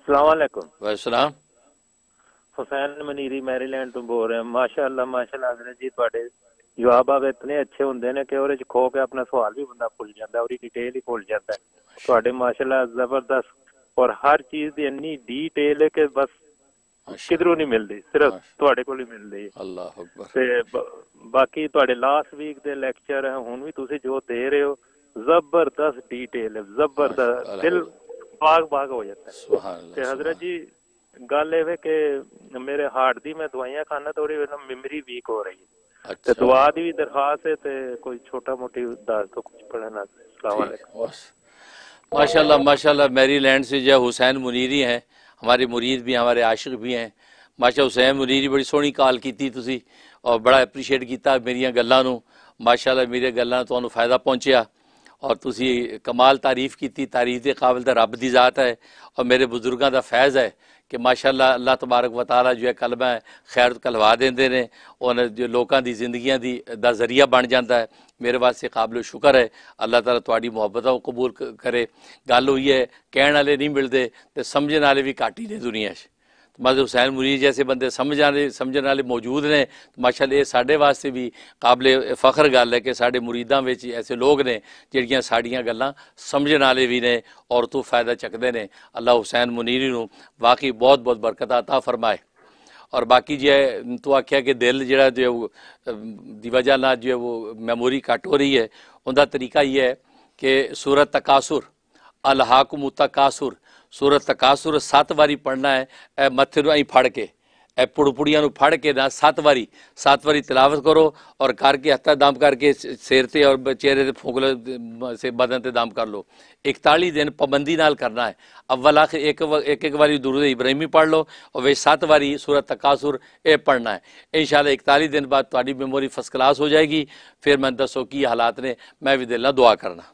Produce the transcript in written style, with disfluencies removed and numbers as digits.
अस्सलाम वालेकुम। वैसलाम। हुसैन मनीरी मैरीलैंड ਤੋਂ ਬੋਲ ਰਿਹਾ। ਮਾਸ਼ਾਅੱਲਾ ਮਾਸ਼ਾਅੱਲਾ ਹਜ਼ਰਤ ਜੀ, ਤੁਹਾਡੇ ਜਵਾਬ ਆਵੇ ਇਤਨੇ ਅੱਛੇ ਹੁੰਦੇ ਨੇ ਕਿ ਉਹਦੇ ਚ ਖੋ ਕੇ ਆਪਣਾ ਸਵਾਲ ਵੀ ਬੰਦਾ ਭੁੱਲ ਜਾਂਦਾ, ਉਹਦੀ ਡਿਟੇਲ ਹੀ ਭੁੱਲ ਜਾਂਦਾ ਹੈ। ਤੁਹਾਡੇ ਮਾਸ਼ਾਅੱਲਾ ਜ਼ਬਰਦस्त ਔਰ ਹਰ ਚੀਜ਼ ਦੀ ਇੰਨੀ ਡੀਟੇਲ ਹੈ ਕਿ ਬਸ ਕਿਧਰੋਂ ਨਹੀਂ ਮਿਲਦੀ, ਸਿਰਫ ਤੁਹਾਡੇ ਕੋਲ ਹੀ ਮਿਲਦੀ ਹੈ। ਅੱਲਾਹੁ ਅਕਬਰ। ਤੇ ਬਾਕੀ ਤੁਹਾਡੇ ਲਾਸਟ ਵੀਕ ਦੇ ਲੈਕਚਰ ਹੈ, ਹੁਣ ਵੀ ਤੁਸੀਂ ਜੋ ਦੇ ਰਹੇ ਹੋ ਜ਼ਬਰਦस्त डिटेल है, जबरदस्त, दिल बाग बाग हो जाता है। सुभान अल्लाह, ते हजरत जी गल ये कि मेरे हार्ट दी मैं दवाइयां खाना, थोड़ी मेमोरी वीक हो रही है। अच्छा। ते दुआ दी भी दरखास्त है, ते कोई छोटा मोटी दस तो कुछ पढ़ना। अस्सलाम वालेकुम। माशाल्लाह माशाल्लाह। मैरीलैंड से जो हुसैन मुनीरी हैं, हमारे मुरीद भी, हमारे आशिक भी हैं। माशा हुसैन मुनीरी बड़ी सोहनी काल की तुसी और बड़ा एप्रीशिएट किया मेरिया गल्लां नूं। माशाल्लाह मेरे गल्लां तुहानूं फायदा पहुंचिया और तुसी कमाल तारीफ़ की। तारीफ़ के काबिल तो रब की ज़ात है और मेरे बुजुर्गों का फैज़ है कि माशाल्लाह अल्लाह तबारक व तआला जो है कलमा खैर कहलवा देंदे ने, और जो लोगों की जिंदगियां दा जरिया बन जाता है। मेरे वास्ते काबिल शुक्र है। अल्लाह ताला तुहाडी मुहब्बत को कबूल करे। गल हुई है कहण वाले नहीं मिलते तो समझण वाले भी घट ही ने दुनिया। मतलब हुसैन मुनीर जैसे बंदे समझने वाले मौजूद ने। माशाअल्लाह ये साढ़े वास्ते भी काबिल फ़ख्र गल है कि साढ़े मुरीदां विच ऐसे लोग ने जिहड़ियां साड़ियां गल्लां समझण वाले भी ने और तो फ़ायदा चकदे ने। अल्लाह हुसैन मुनीरी नूं वाकई बहुत बहुत बरकत अता फरमाए। और बाकी जो है तू आख्या कि दिल जो दी वजह ना जो है वो मेमोरी घट हो रही है, उनका तरीका ये है कि सूरत तकासुर अलहाकुम तकासुर, सूरत तकासुर 7 बारी पढ़ना है। ए मत्थे नूं ऐं फड़ के, ए पुड़पुड़ियां नूं फड़ के ना 7 बारी तिलावत करो और करके हत्था दम करके सिर ते और चेहरे ते फूंकले से बदन ते दम कर लो। 41 दिन पाबंदी नाल करना है। अव्वल आखिर एक बारी दुरूद इब्राहिमी पढ़ लो और वे 7 बारी सूरत तकासुर ये पढ़ना है। इंशाअल्लाह 41 दिन बाद तुहाडी मेमोरी फर्स्ट क्लास हो जाएगी। फिर मैं दसो की हालात ने, मैं भी दिल नाल दुआ करना।